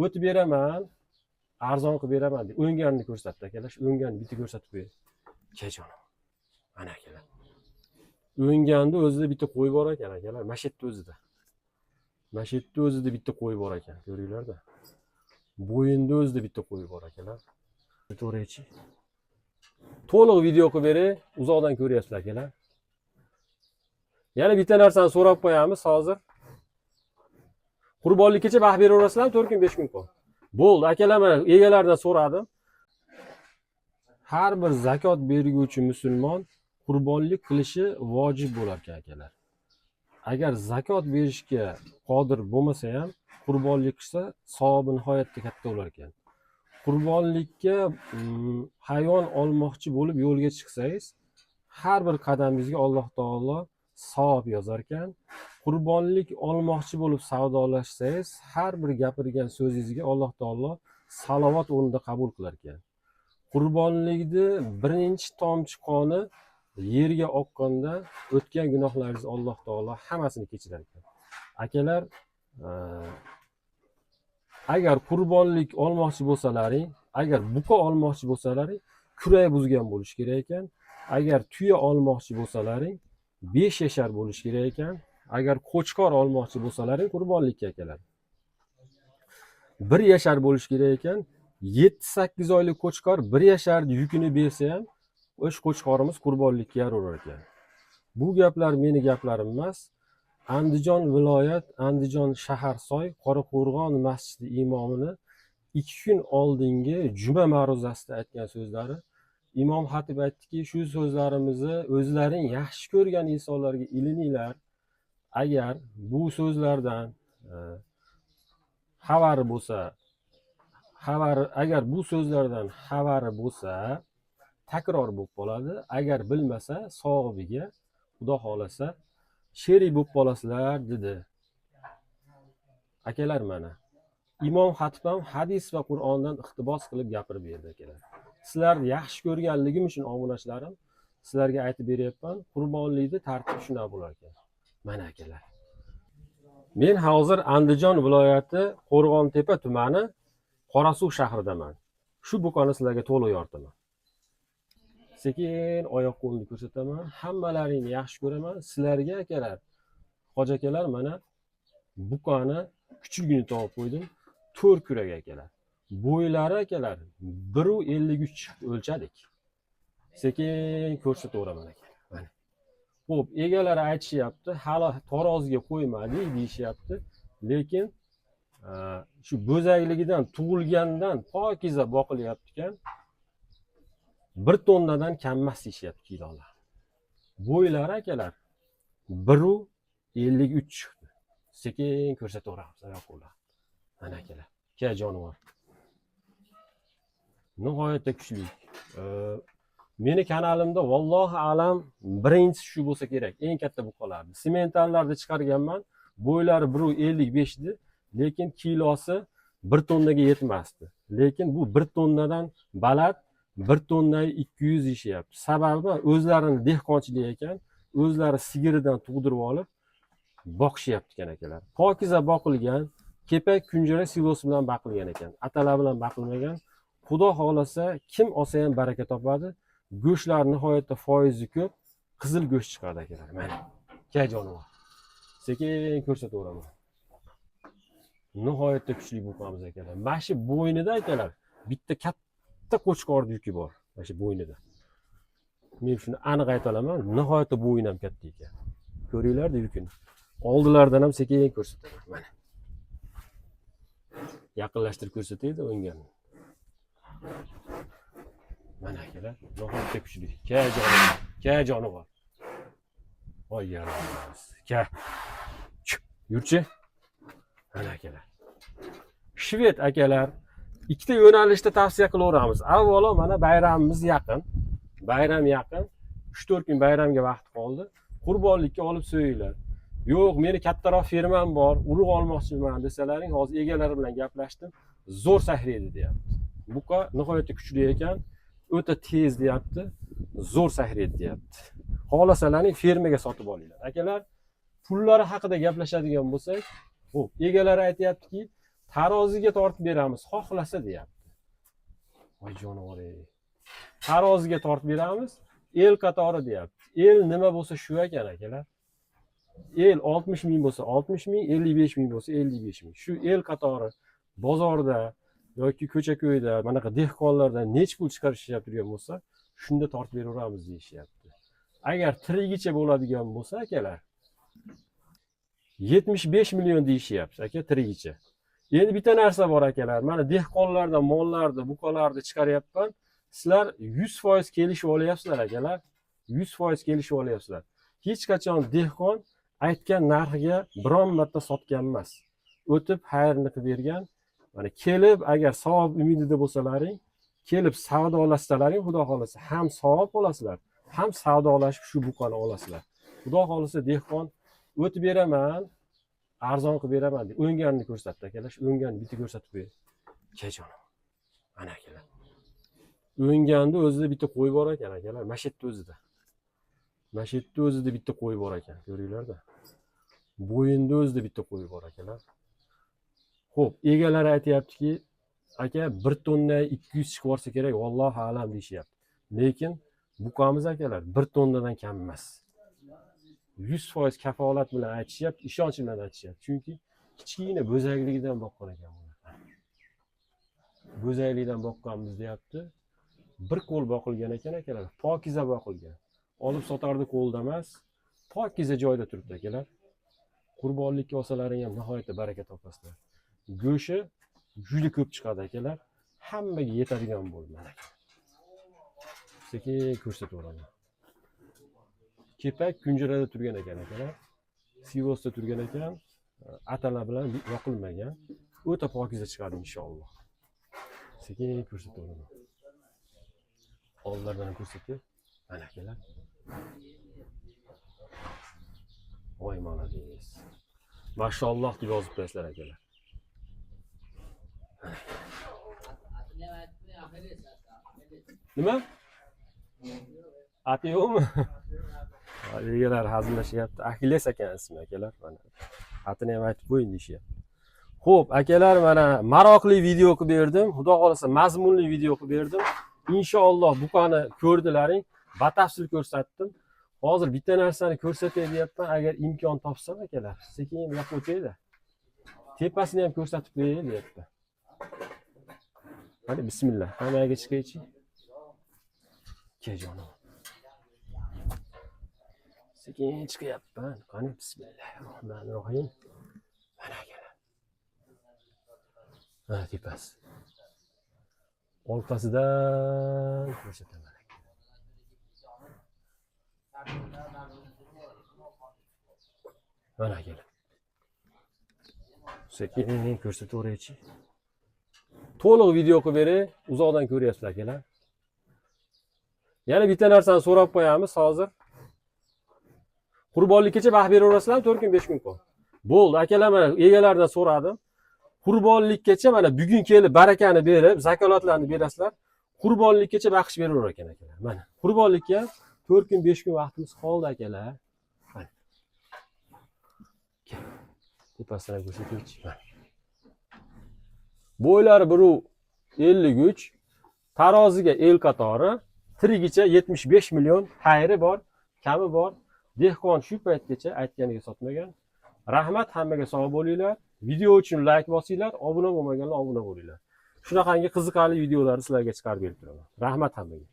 o'tib beraman, arzon qilib beraman deb o'nganini ko'rsatdi akalar. Shu o'nganni bitta ko'rsatib qo'ying. Kejonim. Mana akalar. O'nganda o'zida bitta qo'y bor ekan akalar. Mana shu yerda o'zida. Mana shu yerda o'zida bitta qo'y bor ekan. Ko'ringlar-da. Bo'yinda o'zida bitta qo'y bor akalar. To'g'ri-chi? To'liq video qilib bering, uzoqdan ko'ryapsizlar akalar. Yana bitta narsani so'rab qo'yamiz hozir. Qurbonlikkacha vaqt beraverasizlarmi? 4 kun, 5 kun qoldi. Bo'ldi, akalar, mana egalaridan so'radim. Har bir zakot berguvchi musulmon qurbonlik qilishi vojib bo'lar ekan akalar. Agar zakot berishga qodir bo'lmasa ham, qurbonlik qilsa savobi nihoyatda katta bo'lar ekan. Qurbonlikka hayvon olmoqchi bo'lib yo'lga chiqsangiz, har bir qadamingizga Alloh taolo savob yozar ekan. Qurbonlik olmoqchi bo'lib savdolashsangiz, har bir gapirgan so'zingizga Alloh taolo salovat o'rnida qabul qilar ekan. Qurbonlikni birinchi tomchi qoni yerga oqqanda o'tgan gunohlaringizni Alloh taolo hammasini kechirar ekan. Akalar, agar qurbonlik olmoqchi bo'lsalaring, agar buqa olmoqchi bo'lsalaring, kurak buzgan bo'lish kerak ekan. Agar tuya olmoqchi bo'lsalaring, 5 yashar bo'lish kerak ekan. Agar qo'chqor olmoqchi bo'lsalaring, qurbonlikka akalar 1 yashar bo'lish kerak ekan. 7-8 oylik qo'chqor 1 yashar yukini bersa ham, o'sha qo'chqorimiz qurbonlikka yaraver ekan. Bu gaplar meni gaplarim emas. Andijon viloyat, Andijon shaharsoy Qoraqo'rg'on masjidi imomini 2 kun oldingi juma ma'ruzasida aytgan so'zlari. Imom xatib aytdiki, shu so'zlarimizni o'zlaring yaxshi ko'rgan insonlarga ilininglar. Agar bu so'zlardan xabari bo'lsa, agar bu so'zlardan xabari bo'lsa, takror bo'lib qoladi. Agar bilmasa, savobiga Xudo xolasa sherik bo'lib qolasizlar dedi. Akalar, mana Imom Xatib ham hadis va Qur'ondan iqtibos qilib gapirib berdi akalar. Sizlarni yaxshi ko'rganligim uchun obunachilarim, sizlarga aytib beryapman, qurbonlikni tartibi shunaqa bo'lar ekan. Mana akalar. Men hozir Andijon viloyati Qo'rg'ontepa tumani Qorasuv shahridaman. Shu buqani sizlarga to'liq yoritaman. Sekin oyoq qo'lni ko'rsataman. Hammalaringni yaxshi ko'raman. Sizlarga akalar, hoji akalar, mana buqani kuchugini topib qo'ydim. 4 kurak akalar. Bo'ylari akalar 1.53 o'lchadik. Sekin ko'rsataveraman akalar. Mana. Xo'p, egalari aytishyapti, hali taroziga qo'ymadik deyishyapti. Lekin shu bo'zagligidan, tug'ilgandan pokiza boqilyapti ekan. 1 tonnadan kam emas deyishyapti kilolar. Bo'ylari akalar 1.53 chiqdi. Sekin ko'rsataveramiz oyoq qo'llar. Mana akalar, ke jonivor. Nihoyatda kuchli. Meni kanalimda vallohu alam birinchisi shu bo'lsa kerak, eng katta buqalarni. Sementallarda chiqarganman. Bo'ylari 1.55 edi, lekin kilosi 1 tonnaga yetmasdi. Lekin bu 1 tonnadan baland, 1 tonna 200 deyishyapti. Sababi o'zlarini dehqonchilik ekan, o'zlari sigiridan tug'dirib olib boqishyapti ekan akalar. Pokiza boqilgan, kepak kunjara silosi bilan boqilgan ekan. Atalar bilan boqilmagan. Xudo xolasa kim olsa ham baraka topadi. Go'shtlar nihoyatda foizi ko'p, qizil go'sht chiqadi akalar. Mana, ke jonivor. Sekin ko'rsataveraman. Nihoyatda kuchli buqamiz akalar. Mana shu bo'ynida akalar, bitta katta qo'chqor yuki bor. Mana shu bo'ynida. Men shuni aniq ayta olaman, nihoyatda bo'yin ham katta ekan. Ko'ringlar-da yukini. Oldilardan ham sekin ko'rsataman. Mana. Yaqinlashtirib ko'rsataydi o'ngan. Mana akalar, nihoyatda kuchli. Ke jonivor. Voy yaroqsiz. Ke. Yurchi. Mana akalar. Shved akalar, ikkita yo'nalishda tavsiya qilaveramiz. Avvalo, mana bayramimiz yaqin. Bayram yaqin. 3-4 kun bayramga vaqt qoldi. Qurbonlikka olib so'yinglar. Yo'q, meni kattaroq fermam bor, urug' olmoqchiman desalaring, hozir egalari bilan gaplashdim. Zo'r sahraydi deyapti. Buqa nihoyatda kuchli ekan, o'ta tez deyapti, zo'r sahraydi deyapti. Xohlasalaring fermaga sotib olinglar. Akalar, pullari haqida gaplashadigan bo'lsak, xo'p, egalari aytayaptiki, taroziga tortib beramiz, xohlasa deyapti. Voy jonivor. Taroziga tortib beramiz, el qatori deyapti. El nima bo'lsa shu ekan akalar. El 60 ming bo'lsa 60 ming, 55 ming bo'lsa 55 ming. Shu el qatori bozorda yoki ko'cha-ko'yda, manaqa dehqonlardan nech pul chiqarishib turgan bo'lsa, shunda tortib beraveramiz deyishyapti. Agar tirigicha bo'ladigan bo'lsa akalar, 75 million deyishyapti aka tirigicha. Endi bitta narsa bor akalar. Mana dehqonlardan mollarni, buqalarni chiqaryapman. Sizlar 100% kelishib olyapsizlar akalar. 100% kelishib olyapsizlar. Hech qachon dehqon aytgan narxiga biron marta sotgan emas. O'tib xayrni qilib bergan. Mana kelib agar savob umidida bo'lsalaring, kelib savdolashsalaring, xudo xolasa ham savob olasizlar, ham savdolashib shu buqani olasizlar. Xudo xolasa dehqon o'tib beraman, arzon qilib beraman deb o'nganini ko'rsatdi akalar. O'nganni bitta ko'rsatib qo'y. Kejonim. Mana akalar. O'nganda o'zida bitta qo'y bor ekan akalar. Mashetda o'zida. Mashetda o'zida bitta qo'y bor ekan. Ko'ringlar-da. Bo'yinda o'zida bitta qo'y bor akalar. Xo'p, egalari aytayaptiki, aka 1 tonna 200 chiqib borsa kerak, vallohu alam deyishyapti. Lekin buqamiz akalar 1 tonnadan kam emas. 100% kafolat bilan aytishyapti, ishonch bilan aytishyapti. Chunki kichkina bo'zagligidan boqqan ekan bular. Bo'zaklikdan boqqanmiz deyapti. Bir qo'l boqilgan ekan akalar, pokiza boqilgan. Olib sotardi qo'lda emas, pokiza joyda turibdi akalar. Qurbonlikka olsalaring ham nihoyatda baraka topasizlar. Go'shi juda ko'p chiqadi akalar. Hammaga yetadigan bo'ldi. Sekin ko'rsataveraman. Kepak kunjirada turgan ekan akalar. Sivosda turgan ekan. Atalar bilan yoqilmagan. O'ta pokiza chiqadi inshaalloh. Sekin ko'rsataveraman. Oldlardan ko'rsatib, mana akalar. Voy malades. Mashalloh deb yozib qo'yasizlar akalar. Nima? Ati yo'qmi? Egalar hazillashyapti. Akilles ekan ismi akalar. Mana atini ham aytib qo'ying deyishyapti. Xo'p, akalar, mana maroqli video qilib berdim. Xudo xolasa mazmunli video qilib berdim. Inshaalloh buqani ko'rdilaring, batafsil ko'rsatdim. Hozir bitta narsani ko'rsatay deyapman, agar imkon topsam akalar. Sekin yopib o'taydi. Tepasini ham ko'rsatib qo'yay deyapti. Hadi bismillah. Hammaga chiqaychi. Kejonim. Sekin chiqyapman. Qani bismillahirrohmanirrohim. Mana akalar. Mana tepasi. Orqasidan ko'rsataman. Mana akalar. Sekin ko'rsataveraychi. To'liq video qilib beray, uzoqdan ko'ryapsizlar akalar. Yana bitta narsani so'rab qo'yamiz hozir. Qurbonlikkacha baxt beraverasizlarmi 4 kun 5 kun qoldi. Bo'ldi, akalar, mana egalardan so'radim. Qurbonlikkacha mana bugun kelib barakani berib, zakolatlarni berasizlar. Qurbonlikkacha baxt beraverar ekan akalar. Mana qurbonlikka 4 kun 5 kun vaqtimiz qoldi akalar. Mana. Tepasidan ko'rsataychi. Bo'ylari 1.53, taroziga el qatori, tirigicha 75 million, xayri bor, kami bor. Dehqon shu paytgacha aytganiga sotmagan. Rahmat, hammaga sog' bo'linglar. Video uchun like bosinglar, obuna bo'lmaganlar obuna bo'linglar. Shunaqangi qiziqarli videolarni sizlarga chiqarib berib turaman. Rahmat hammaga.